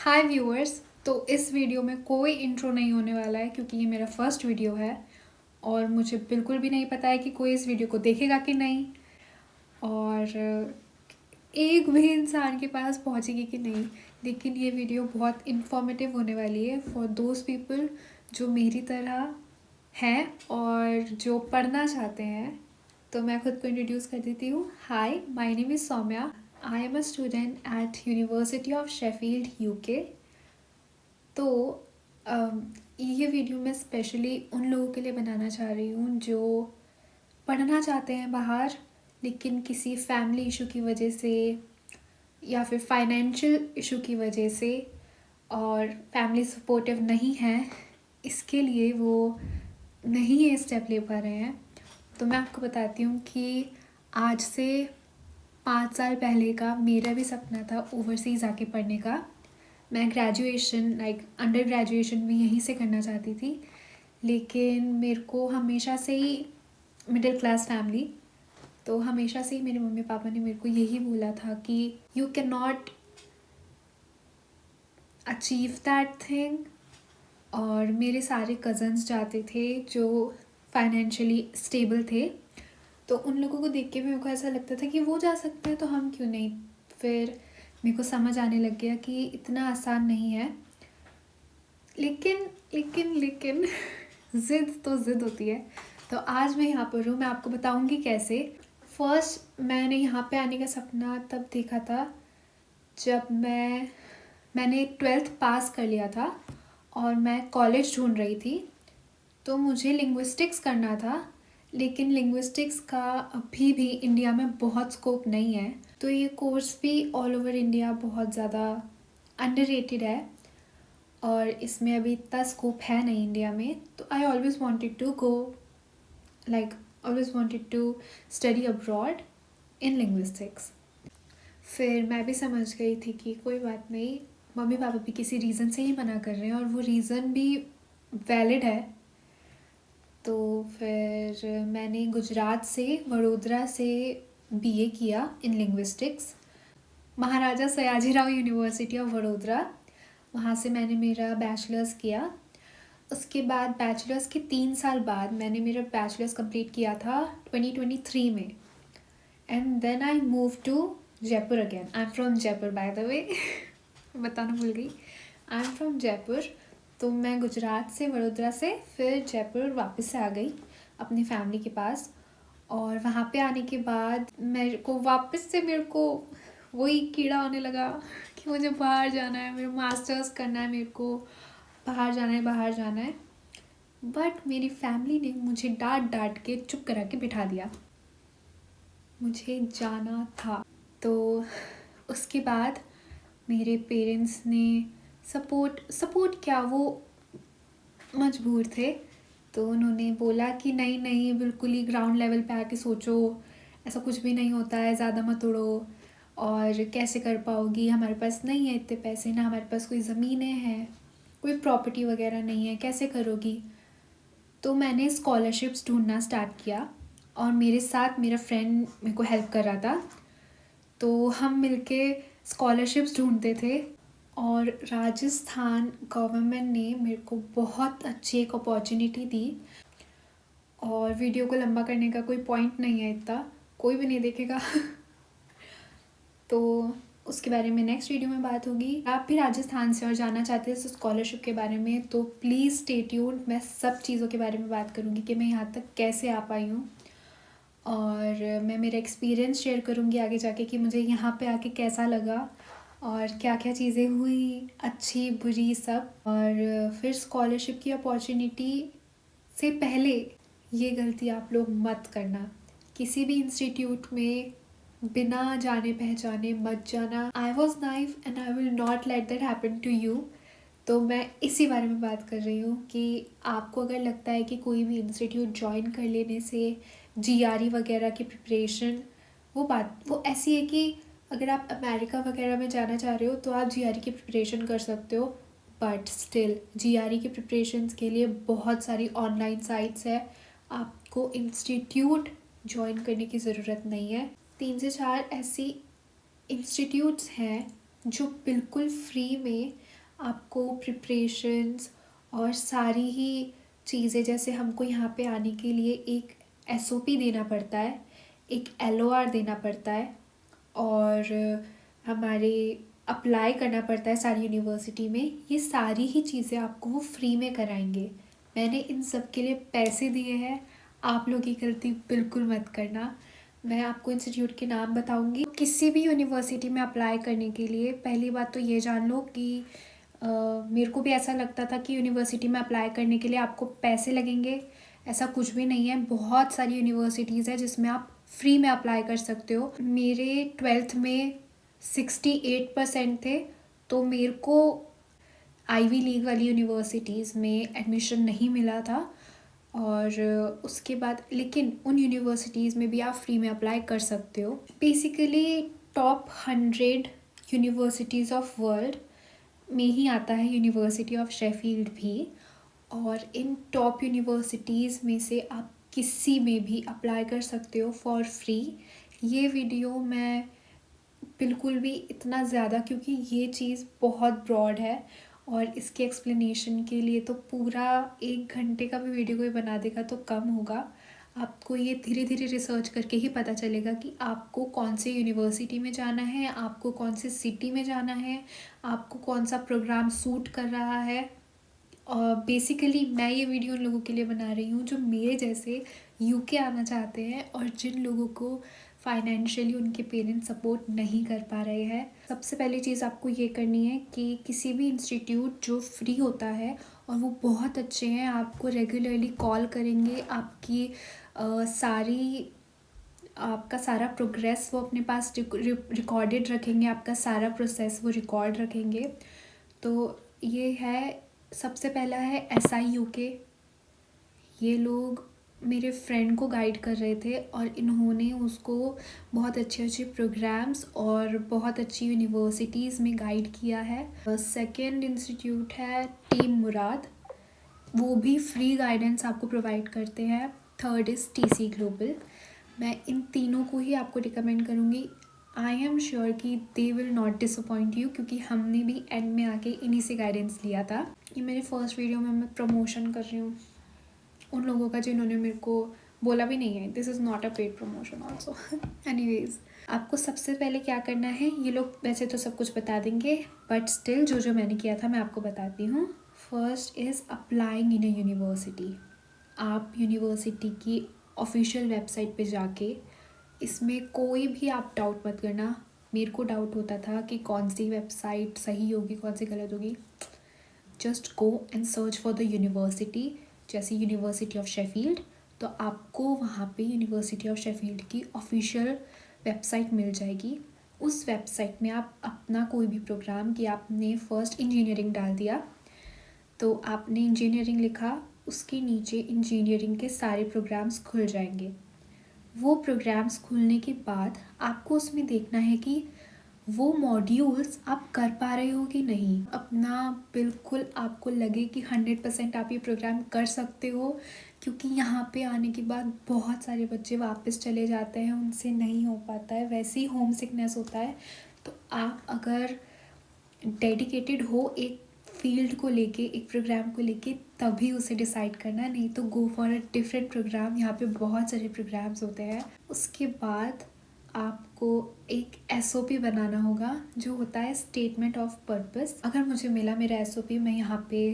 हाय viewers. तो इस video में कोई इंट्रो नहीं होने वाला है क्योंकि ये मेरा फर्स्ट वीडियो है और मुझे बिल्कुल भी नहीं पता है कि कोई इस वीडियो को देखेगा कि नहीं, और एक भी इंसान के पास पहुंचेगी कि नहीं। लेकिन ये वीडियो बहुत इन्फॉर्मेटिव होने वाली है फॉर दोज पीपल जो मेरी तरह हैं और जो पढ़ना चाहते हैं। तो मैं खुद को इंट्रोड्यूस कर देती हूँ। Hi, my name is Saumya. I am a student at university of Sheffield UK. तो ये वीडियो मैं स्पेशली उन लोगों के लिए बनाना चाह रही हूँ जो पढ़ना चाहते हैं बाहर, लेकिन किसी फैमिली इशू की वजह से या फिर फाइनेंशियल इशू की वजह से, और फैमिली सपोर्टिव नहीं है, इसके लिए वो नहीं ये स्टेप ले पा रहे हैं। तो मैं आपको बताती हूँ कि आज से 5 साल पहले का मेरा भी सपना था ओवरसीज़ आके पढ़ने का। मैं ग्रेजुएशन अंडर ग्रेजुएशन भी यहीं से करना चाहती थी, लेकिन मेरे को हमेशा से ही मिडिल क्लास फैमिली, तो हमेशा से ही मेरे मम्मी पापा ने मेरे को यही बोला था कि you can not achieve that thing. और मेरे सारे कज़न्स जाते थे जो फाइनेंशियली स्टेबल थे, तो उन लोगों को देख के मेरे को ऐसा लगता था कि वो जा सकते हैं तो हम क्यों नहीं। फिर मेरे को समझ आने लग गया कि इतना आसान नहीं है। लेकिन लेकिन लेकिन ज़िद तो ज़िद होती है। तो आज मैं यहाँ पर हूँ, मैं आपको बताऊँगी कैसे। फर्स्ट मैंने यहाँ पे आने का सपना तब देखा था जब मैंने 12th पास कर लिया था और मैं कॉलेज ढूंढ रही थी। तो मुझे लिंग्विस्टिक्स करना था, लेकिन लिंग्विस्टिक्स का अभी भी इंडिया में बहुत स्कोप नहीं है। तो ये कोर्स भी ऑल ओवर इंडिया बहुत ज़्यादा अंडररेटेड है और इसमें अभी इतना स्कोप है नहीं इंडिया में। तो I always wanted to study abroad in linguistics. फिर मैं भी समझ गई थी कि कोई बात नहीं, मम्मी पापा भी किसी रीज़न से ही मना कर रहे हैं और वो रीज़न भी वैलिड है। तो फिर मैंने गुजरात से, वडोदरा से बीए किया इन linguistics, Maharaja Sayajirao university of Vadodara. वहाँ से मैंने मेरा बैचलर्स किया। उसके बाद बैचलर्स के 3 साल बाद मैंने मेरा बैचलर्स कंप्लीट किया था 2023 में। And then I move to Jaipur again. I am from Jaipur by the way. बताना भूल गई, आई एम फ्रॉम जयपुर। तो मैं गुजरात से, वडोदरा से फिर जयपुर वापस से आ गई अपनी फैमिली के पास। और वहाँ पे आने के बाद मेरे को वही कीड़ा होने लगा कि मुझे बाहर जाना है, मेरा मास्टर्स करना है, मेरे को बाहर जाना है। बट मेरी फैमिली ने मुझे डांट डांट के चुप करा के बिठा दिया। मुझे जाना था। तो उसके बाद मेरे पेरेंट्स ने सपोर्ट क्या, वो मजबूर थे। तो उन्होंने बोला कि नहीं नहीं, बिल्कुल ही ग्राउंड लेवल पे आके सोचो, ऐसा कुछ भी नहीं होता है, ज़्यादा मत उड़ो, और कैसे कर पाओगी, हमारे पास नहीं है इतने पैसे, ना हमारे पास कोई ज़मीनें हैं, कोई प्रॉपर्टी वगैरह नहीं है, कैसे करोगी। तो मैंने स्कॉलरशिप्स ढूंढना स्टार्ट किया और मेरे साथ मेरा फ्रेंड मेरे को हेल्प कर रहा था। तो हम मिलके स्कॉलरशिप्स ढूंढते थे और राजस्थान गवर्नमेंट ने मेरे को बहुत अच्छी एक अपॉर्चुनिटी दी। और वीडियो को लंबा करने का कोई पॉइंट नहीं है, इतना कोई भी नहीं देखेगा। तो उसके बारे में नेक्स्ट वीडियो में बात होगी। आप भी राजस्थान से और जानना चाहते हैं स्कॉलरशिप के बारे में तो प्लीज़ स्टे ट्यून्ड। मैं सब चीज़ों के बारे में बात करूँगी कि मैं यहाँ तक कैसे आ पाई हूँ, और मैं मेरा एक्सपीरियंस शेयर करूँगी आगे जाके कि मुझे यहाँ पे आके कैसा लगा और क्या क्या चीज़ें हुई, अच्छी बुरी सब। और फिर स्कॉलरशिप की अपॉर्चुनिटी से पहले ये गलती आप लोग मत करना, किसी भी इंस्टीट्यूट में बिना जाने पहचाने मत जाना। I was naive and I will not let that happen to you. तो मैं इसी बारे में बात कर रही हूँ कि आपको अगर लगता है कि कोई भी इंस्टीट्यूट ज्वाइन कर लेने से जीआरई वगैरह की प्रिपरेशन, वो ऐसी है कि अगर आप अमेरिका वगैरह में जाना चाह रहे हो तो आप जीआरई की प्रिपरेशन कर सकते हो, बट स्टिल जीआरई की प्रिपरेशंस के लिए बहुत सारी ऑनलाइन साइट्स है, आपको इंस्टीट्यूट ज्वाइन करने की ज़रूरत नहीं है। 3 से 4 ऐसी इंस्टीट्यूट्स हैं जो बिल्कुल फ्री में आपको प्रिपरेशंस और सारी ही चीज़ें, जैसे हमको यहाँ पे आने के लिए एक एसओपी देना पड़ता है, एक एलओआर देना पड़ता है, और हमारे अप्लाई करना पड़ता है सारी यूनिवर्सिटी में, ये सारी ही चीज़ें आपको वो फ्री में कराएंगे। मैंने इन सब के लिए पैसे दिए हैं, आप लोग ये गलती बिल्कुल मत करना। मैं आपको इंस्टीट्यूट के नाम बताऊंगी। किसी भी यूनिवर्सिटी में अप्लाई करने के लिए पहली बात तो ये जान लो कि मेरे को भी ऐसा लगता था कि यूनिवर्सिटी में अप्लाई करने के लिए आपको पैसे लगेंगे। ऐसा कुछ भी नहीं है, बहुत सारी यूनिवर्सिटीज़ है जिसमें आप फ्री में अप्लाई कर सकते हो। मेरे 12th में 68% थे, तो मेरे को आईवी लीग वाली यूनिवर्सिटीज़ में एडमिशन नहीं मिला था। और उसके बाद लेकिन उन यूनिवर्सिटीज़ में भी आप फ्री में अप्लाई कर सकते हो। Basically top 100 universities of world में ही आता है यूनिवर्सिटी ऑफ शेफील्ड भी, और इन टॉप यूनिवर्सिटीज़ में से आप किसी में भी अप्लाई कर सकते हो फॉर फ्री। ये वीडियो मैं बिल्कुल भी इतना ज़्यादा, क्योंकि ये चीज़ बहुत ब्रॉड है और इसके एक्सप्लेनेशन के लिए तो पूरा 1 घंटे का भी वीडियो कोई बना देगा तो कम होगा। आपको ये धीरे धीरे रिसर्च करके ही पता चलेगा कि आपको कौन से यूनिवर्सिटी में जाना है, आपको कौन से सिटी में जाना है, आपको कौन सा प्रोग्राम सूट कर रहा है। और बेसिकली मैं ये वीडियो उन लोगों के लिए बना रही हूँ जो मेरे जैसे यूके आना चाहते हैं और जिन लोगों को फाइनेंशियली उनके पेरेंट्स सपोर्ट नहीं कर पा रहे हैं। सबसे पहली चीज़ आपको ये करनी है कि किसी भी इंस्टीट्यूट जो फ्री होता है और वो बहुत अच्छे हैं, आपको रेगुलरली कॉल करेंगे, आपकी आपका सारा प्रोग्रेस वो अपने पास रिकॉर्डेड रखेंगे, आपका सारा प्रोसेस वो रिकॉर्ड रखेंगे। तो ये है, सबसे पहला है SIUK। ये लोग मेरे फ्रेंड को गाइड कर रहे थे और इन्होंने उसको बहुत अच्छे अच्छे प्रोग्राम्स और बहुत अच्छी यूनिवर्सिटीज़ में गाइड किया है। सेकंड इंस्टीट्यूट है टीम मुराद, वो भी फ्री गाइडेंस आपको प्रोवाइड करते हैं। Third is TC global. मैं इन तीनों को ही आपको रिकमेंड करूँगी। आई एम श्योर कि they will not disappoint you, क्योंकि हमने भी एंड में आके इन्हीं से गाइडेंस लिया था। ये मेरे फर्स्ट वीडियो में मैं प्रमोशन कर रही हूँ उन लोगों का जिन्होंने मेरे को बोला भी नहीं है। This is not a paid promotion also. Anyways, आपको सबसे पहले क्या करना है, ये लोग वैसे तो सब कुछ बता देंगे, बट स्टिल जो जो मैंने किया था मैं आपको बताती हूँ। First is applying in a university. आप यूनिवर्सिटी की ऑफिशियल वेबसाइट पे जाके, इसमें कोई भी आप डाउट मत करना। मेरे को डाउट होता था कि कौन सी वेबसाइट सही होगी कौन सी गलत होगी। Just go and search for the university. जैसे यूनिवर्सिटी ऑफ शेफील्ड, तो आपको वहाँ पे यूनिवर्सिटी ऑफ शेफील्ड की ऑफिशियल वेबसाइट मिल जाएगी। उस वेबसाइट में आप अपना कोई भी प्रोग्राम, कि आपने फर्स्ट इंजीनियरिंग डाल दिया तो आपने इंजीनियरिंग लिखा, उसके नीचे इंजीनियरिंग के सारे प्रोग्राम्स खुल जाएंगे। वो प्रोग्राम्स खुलने के बाद आपको उसमें देखना है कि वो मॉड्यूल्स आप कर पा रहे हो कि नहीं। अपना बिल्कुल आपको लगे कि 100% आप ये प्रोग्राम कर सकते हो, क्योंकि यहाँ पे आने के बाद बहुत सारे बच्चे वापस चले जाते हैं, उनसे नहीं हो पाता है, वैसे ही होम सिकनेस होता है। तो आप अगर डेडिकेटेड हो एक फील्ड को लेके, एक प्रोग्राम को लेके, तभी उसे डिसाइड करना, नहीं तो go for a different programme. यहाँ पे बहुत सारे प्रोग्राम्स होते हैं। उसके बाद आपको एक SOP बनाना होगा जो होता है स्टेटमेंट ऑफ पर्पस। अगर मुझे मिला मेरा SOP, मैं यहाँ पे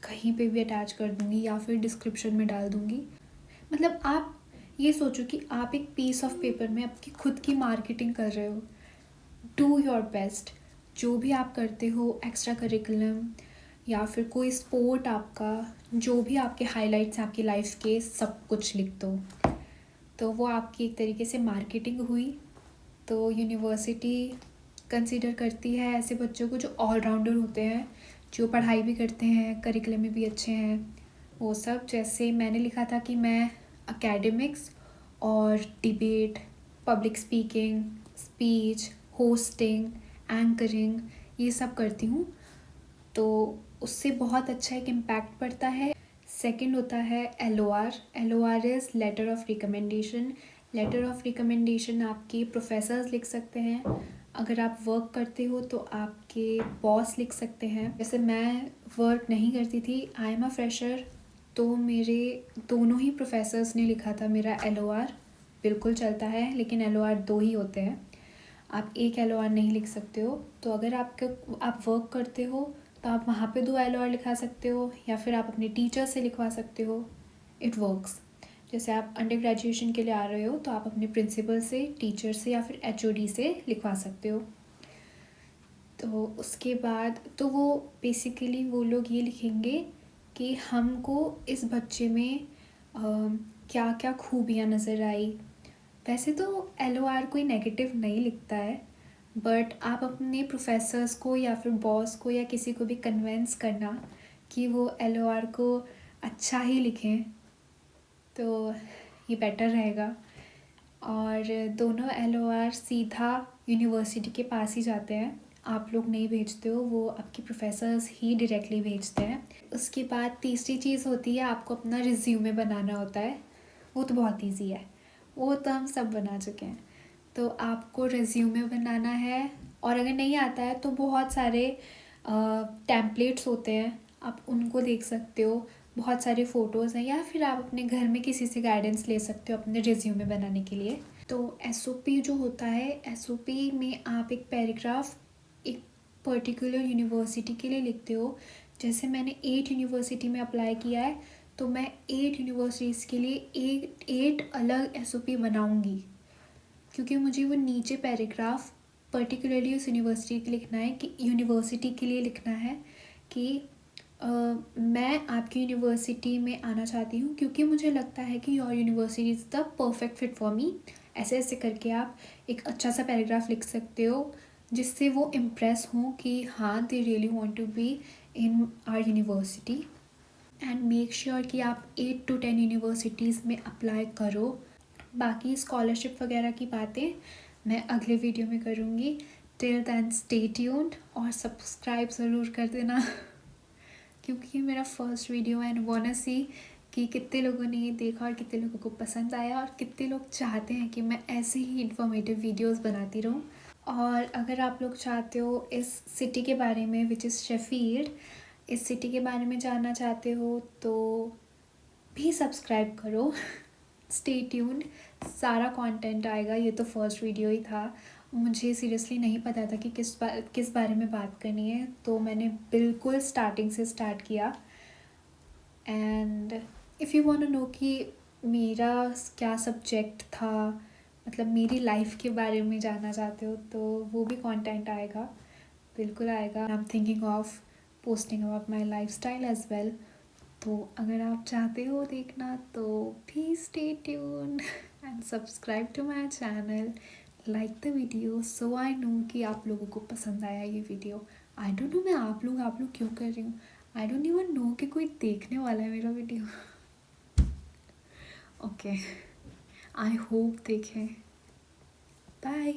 कहीं पे भी अटैच कर दूँगी या फिर डिस्क्रिप्शन में डाल दूँगी। मतलब आप ये सोचो कि आप एक पीस ऑफ पेपर में आपकी खुद की मार्केटिंग कर रहे हो। Do your best. जो भी आप करते हो, एक्स्ट्रा करिकुलम या फिर कोई स्पोर्ट आपका, जो भी आपके हाइलाइट्स हैं आपकी लाइफ के, सब कुछ लिख दो। तो वो आपकी एक तरीके से मार्केटिंग हुई। तो यूनिवर्सिटी कंसीडर करती है ऐसे बच्चों को जो ऑलराउंडर होते हैं, जो पढ़ाई भी करते हैं, करिकुलम में भी अच्छे हैं, वो सब। जैसे मैंने लिखा था कि मैं एकेडमिक्स और debate, public speaking, speech, hosting, anchoring, ये सब करती हूँ, तो उससे बहुत अच्छा एक इम्पैक्ट पड़ता है। सेकंड होता है LOR। LOR is letter of recommendation. Letter of recommendation आपके प्रोफेसर्स लिख सकते हैं, अगर आप वर्क करते हो तो आपके बॉस लिख सकते हैं। जैसे मैं वर्क नहीं करती थी, आई एम अ फ्रेशर, तो मेरे दोनों ही प्रोफेसर्स ने लिखा था मेरा LOR बिल्कुल चलता है, लेकिन LOR 2 ही होते हैं, आप एक LOR नहीं लिख सकते हो। तो अगर आप वर्क करते हो तो आप वहाँ पे 2 LOR लिखा सकते हो, या फिर आप अपने टीचर से लिखवा सकते हो, इट वर्क्स। जैसे आप अंडर ग्रेजुएशन के लिए आ रहे हो तो आप अपने प्रिंसिपल से, टीचर से या फिर HOD से लिखवा सकते हो। तो उसके बाद तो वो बेसिकली वो लोग ये लिखेंगे कि हमको इस बच्चे में क्या क्या खूबियाँ नज़र आई। वैसे तो LOR कोई नेगेटिव नहीं लिखता है, बट आप अपने प्रोफेसर्स को या फिर बॉस को या किसी को भी कन्विंस करना कि वो LOR को अच्छा ही लिखें, तो ये बेटर रहेगा। और दोनों LOR सीधा यूनिवर्सिटी के पास ही जाते हैं, आप लोग नहीं भेजते हो, वो आपके प्रोफेसर्स ही डायरेक्टली भेजते हैं। उसके बाद तीसरी चीज़ होती है, आपको अपना रिज्यूमे बनाना होता है। वो तो बहुत इजी है, वो तो हम सब बना चुके हैं। तो आपको रिज्यूमे बनाना है, और अगर नहीं आता है तो बहुत सारे टेम्पलेट्स होते हैं, आप उनको देख सकते हो, बहुत सारे फ़ोटोज़ हैं, या फिर आप अपने घर में किसी से गाइडेंस ले सकते हो अपने रिज्यूमे बनाने के लिए। तो SOP जो होता है, SOP में आप एक पैराग्राफ एक पर्टिकुलर यूनिवर्सिटी के लिए लिखते हो। जैसे मैंने 8 यूनिवर्सिटी में अप्लाई किया है, तो मैं 8 यूनिवर्सिटीज़ के लिए 8 अलग SOP बनाऊंगी, क्योंकि मुझे वो नीचे पैराग्राफ पर्टिकुलरली उस यूनिवर्सिटी के लिखना है, कि यूनिवर्सिटी के लिए लिखना है कि मैं आपकी यूनिवर्सिटी में आना चाहती हूँ क्योंकि मुझे लगता है कि your university is the perfect fit for me. ऐसे ऐसे करके आप एक अच्छा सा पैराग्राफ लिख सकते हो, जिससे वो इम्प्रेस हों कि हाँ, they really want to be in our university. And make sure कि आप 8 to 10 यूनिवर्सिटीज़ में अप्लाई करो। बाकी स्कॉलरशिप वगैरह की बातें मैं अगले वीडियो में करूँगी। टिल दैन स्टे ट्यून्ड, और सब्सक्राइब ज़रूर कर देना क्योंकि ये मेरा फर्स्ट वीडियो है, एंड वांट सी कि कितने लोगों ने ये देखा और कितने लोगों को पसंद आया, और कितने लोग चाहते हैं कि मैं ऐसे ही इन्फॉर्मेटिव वीडियोस बनाती रहूँ। और अगर आप लोग चाहते हो इस सिटी के बारे में, विच इज़ शेफील्ड, इस सिटी के बारे में जानना चाहते हो तो भी सब्सक्राइब करो। स्टे ट्यून्ड, सारा कंटेंट आएगा। ये तो फर्स्ट वीडियो ही था, मुझे सीरियसली नहीं पता था कि किस बारे में बात करनी है, तो मैंने बिल्कुल स्टार्टिंग से स्टार्ट किया। And if you want to know कि मेरा क्या सब्जेक्ट था, मतलब मेरी लाइफ के बारे में जानना चाहते हो, तो वो भी कंटेंट आएगा, बिल्कुल आएगा। I am thinking of posting about my lifestyle as well. तो अगर आप चाहते हो देखना तो please stay tune and subscribe to my channel, like the video, so I know कि आप लोगों को पसंद आया ये वीडियो। आई डोंट नो मैं आप लोग क्यों कर रही हूँ, आई डोंट इवन नो कि कोई देखने वाला है मेरा वीडियो। ओके, आई होप देखें। बाय।